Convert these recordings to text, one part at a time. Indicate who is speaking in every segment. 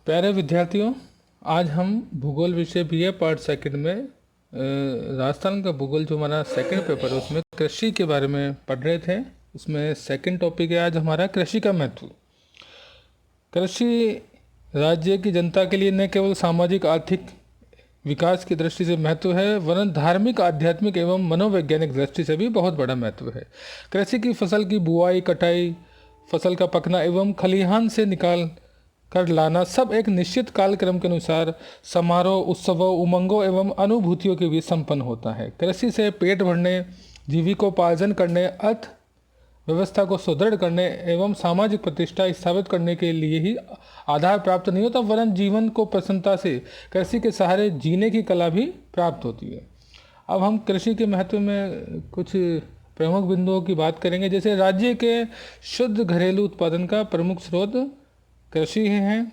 Speaker 1: प्यारे विद्यार्थियों, आज हम भूगोल विषय BA पार्ट सेकंड में राजस्थान का भूगोल जो हमारा सेकंड पेपर है उसमें कृषि के बारे में पढ़ रहे थे। उसमें सेकंड टॉपिक है आज हमारा कृषि का महत्व। कृषि राज्य की जनता के लिए न केवल सामाजिक आर्थिक विकास की दृष्टि से महत्व है वरन धार्मिक, आध्यात्मिक एवं मनोवैज्ञानिक दृष्टि से भी बहुत बड़ा महत्व है। कृषि की फसल की बुआई, कटाई, फसल का पकना एवं खलिहान से निकाल कर लाना सब एक निश्चित कालक्रम के अनुसार समारोह, उत्सवों, उमंगों एवं अनुभूतियों के बीच संपन्न होता है। कृषि से पेट भरने, जीविकोपार्जन करने, अर्थ व्यवस्था को सुदृढ़ करने एवं सामाजिक प्रतिष्ठा स्थापित करने के लिए ही आधार प्राप्त नहीं होता वरन जीवन को प्रसन्नता से कृषि के सहारे जीने की कला भी प्राप्त होती है। अब हम कृषि के महत्व में कुछ प्रमुख बिंदुओं की बात करेंगे। जैसे राज्य के शुद्ध घरेलू उत्पादन का प्रमुख स्रोत कृषि ही है।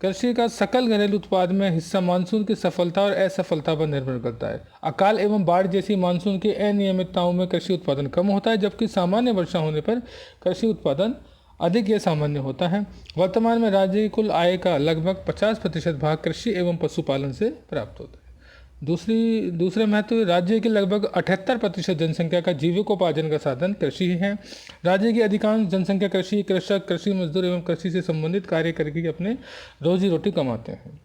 Speaker 1: कृषि का सकल घरेलू उत्पाद में हिस्सा मानसून की सफलता और असफलता पर निर्भर करता है। अकाल एवं बाढ़ जैसी मानसून की अनियमितताओं में कृषि उत्पादन कम होता है, जबकि सामान्य वर्षा होने पर कृषि उत्पादन अधिक या सामान्य होता है। वर्तमान में राज्य की कुल आय का लगभग 50% भाग कृषि एवं पशुपालन से प्राप्त होता है। दूसरे महत्व, राज्य की लगभग 78% जनसंख्या का जीविकोपार्जन का साधन कृषि ही है। राज्य की अधिकांश जनसंख्या कृषि, कृषक, कृषि मजदूर एवं कृषि से संबंधित कार्य करके अपने रोजी रोटी कमाते हैं।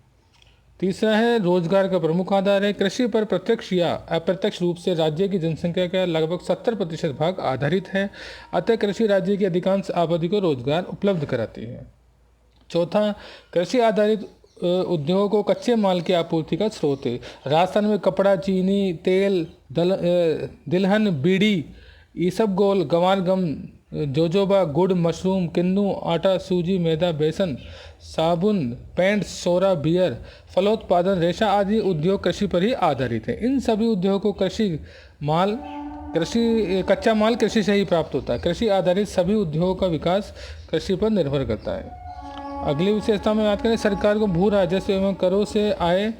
Speaker 1: तीसरा है रोजगार का प्रमुख आधार है। कृषि पर प्रत्यक्ष या अप्रत्यक्ष रूप से राज्य की जनसंख्या का लगभग 70% भाग आधारित है। अतः कृषि राज्य की अधिकांश आबादी को रोजगार उपलब्ध कराती है। चौथा, कृषि आधारित उद्योगों को कच्चे माल की आपूर्ति का स्रोत है। राजस्थान में कपड़ा, चीनी, तेल, तिलहन, बीड़ी, ईसबगोल, गंवार गम, जोजोबा, गुड़, मशरूम, किन्नू, आटा, सूजी, मैदा, बेसन, साबुन, पेंट, सोरा, बियर, फलोत्पादन, रेशा आदि उद्योग कृषि पर ही आधारित है। इन सभी उद्योगों को कच्चा माल कृषि से ही प्राप्त होता है। कृषि आधारित सभी उद्योगों का विकास कृषि पर निर्भर करता है। अगली विशेषता में बात करें, सरकार को भू राजस्व एवं करों से आय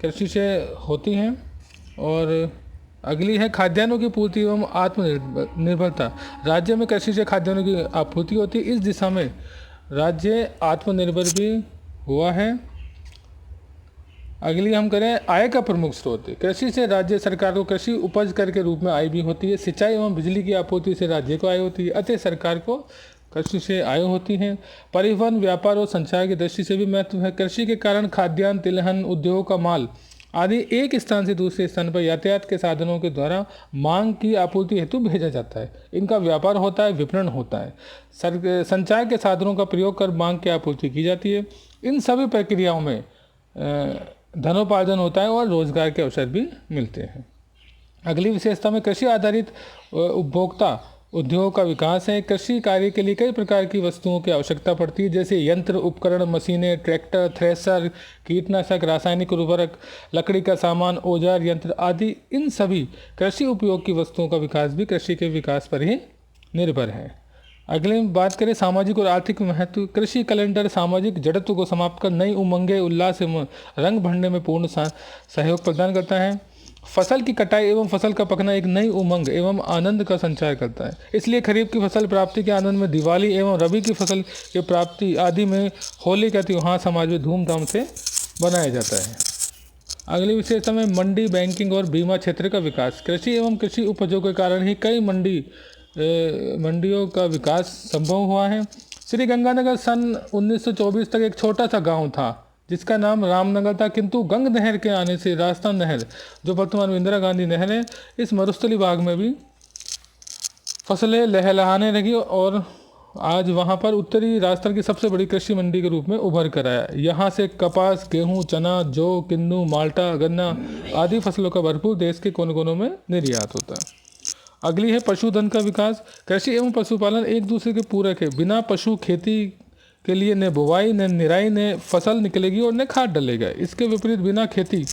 Speaker 1: कृषि से होती हैं। और अगली है खाद्यान्नों की पूर्ति एवं आत्मनिर्भरता। राज्य में कृषि से खाद्यान्नों की आपूर्ति होती है। इस दिशा में राज्य आत्मनिर्भर भी हुआ है। अगली हम करें आय का प्रमुख स्रोत। कृषि से राज्य सरकार को कृषि उपज कर के रूप में आय भी होती है। सिंचाई एवं बिजली की आपूर्ति से राज्य को आय होती है, अतः सरकार को कृषि से आय होती है। परिवहन, व्यापार और संचार की दृष्टि से भी महत्व है। कृषि के कारण खाद्यान्न, तिलहन, उद्योग का माल आदि एक स्थान से दूसरे स्थान पर यातायात के साधनों के द्वारा मांग की आपूर्ति हेतु भेजा जाता है। इनका व्यापार होता है, विपणन होता है। संचार के साधनों का प्रयोग कर मांग की आपूर्ति की जाती है। इन सभी प्रक्रियाओं में धनोपार्जन होता है और रोजगार के अवसर भी मिलते हैं। अगली विशेषता में कृषि आधारित उपभोक्ता उद्योगों का विकास है। कृषि कार्य के लिए कई प्रकार की वस्तुओं की आवश्यकता पड़ती है, जैसे यंत्र, उपकरण, मशीनें, ट्रैक्टर, थ्रेसर, कीटनाशक, रासायनिक उर्वरक, लकड़ी का सामान, औजार, यंत्र आदि। इन सभी कृषि उपयोग की वस्तुओं का विकास भी कृषि के विकास पर ही निर्भर है। अगले बात करें सामाजिक और आर्थिक महत्व। कृषि कैलेंडर सामाजिक जड़त्व को समाप्त कर नई उमंगे, उल्लास एवं रंग भरने में पूर्ण सहयोग प्रदान करता है। फसल की कटाई एवं फसल का पकना एक नई उमंग एवं आनंद का संचार करता है। इसलिए खरीफ की फसल प्राप्ति के आनंद में दिवाली एवं रबी की फसल की प्राप्ति आदि में होली का त्यौहार समाज में धूमधाम से मनाया जाता है। अगली विशेषता में मंडी, बैंकिंग और बीमा क्षेत्र का विकास। कृषि एवं कृषि उपजों के कारण ही कई मंडियों का विकास संभव हुआ है। श्री गंगानगर सन 1924 तक एक छोटा सा गाँव था जिसका नाम रामनगर था, किंतु गंग नहर के आने से राजस्थान नहर, जो वर्तमान में इंदिरा गांधी नहर है, इस मरुस्थली भाग में भी फसलें लहलहाने लगी और आज वहां पर उत्तरी राजस्थान की सबसे बड़ी कृषि मंडी के रूप में उभर कर आया। यहाँ से कपास, गेहूं, चना, जौ, किन्नू, माल्टा, गन्ना आदि फसलों का भरपूर देश के कोने कोनों में निर्यात होता है। अगली है पशुधन का विकास। कृषि एवं पशुपालन एक दूसरे के पूरक है। बिना पशु खेती के लिए न बुवाई, न निराई, न फसल निकलेगी और न खाद डलेगा। इसके विपरीत बिना खेती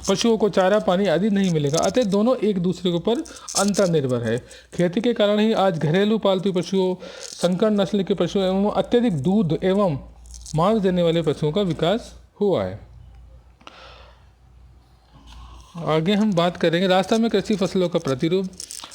Speaker 1: पशुओं को चारा, पानी आदि नहीं मिलेगा। अतः दोनों एक दूसरे के ऊपर अंतर्निर्भर है। खेती के कारण ही आज घरेलू पालतू पशुओं, संकर नस्ल के पशुओं एवं अत्यधिक दूध एवं मांस देने वाले पशुओं का विकास हुआ है। आगे हम बात करेंगे राजस्थान में कृषि फसलों का प्रतिरूप।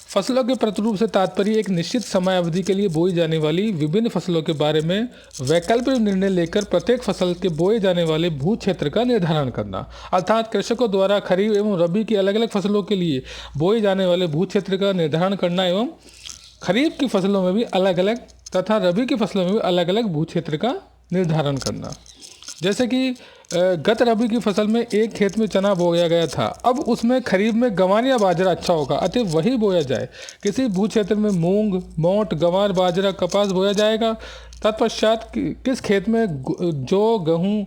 Speaker 1: फसलों के प्रतिरूप से तात्पर्य एक निश्चित समय अवधि के लिए बोई जाने वाली विभिन्न फसलों के बारे में वैकल्पिक निर्णय लेकर प्रत्येक फसल के बोए जाने वाले भू क्षेत्र का निर्धारण करना। अर्थात कृषकों द्वारा खरीफ एवं रबी की अलग अलग फसलों के लिए बोए जाने वाले भू क्षेत्र का निर्धारण करना एवं खरीफ की फसलों में भी अलग अलग तथा रबी की फसलों में भी अलग अलग भू क्षेत्र का निर्धारण करना। जैसे कि गत रबी की फसल में एक खेत में चना बोया गया था, अब उसमें खरीफ में गंवार या बाजरा अच्छा होगा, अतः वही बोया जाए। किसी भू क्षेत्र में मूंग, मोट, गंवार, बाजरा, कपास बोया जाएगा। तत्पश्चात किस खेत में जौ, गेहूँ,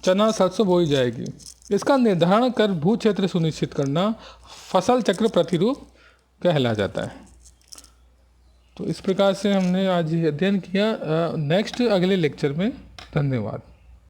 Speaker 1: चना, सरसों बोई जाएगी, इसका निर्धारण कर भू क्षेत्र सुनिश्चित करना फसल चक्र प्रतिरूप कहला जाता है। तो इस प्रकार से हमने आज ये अध्ययन किया। नेक्स्ट अगले लेक्चर में। धन्यवाद।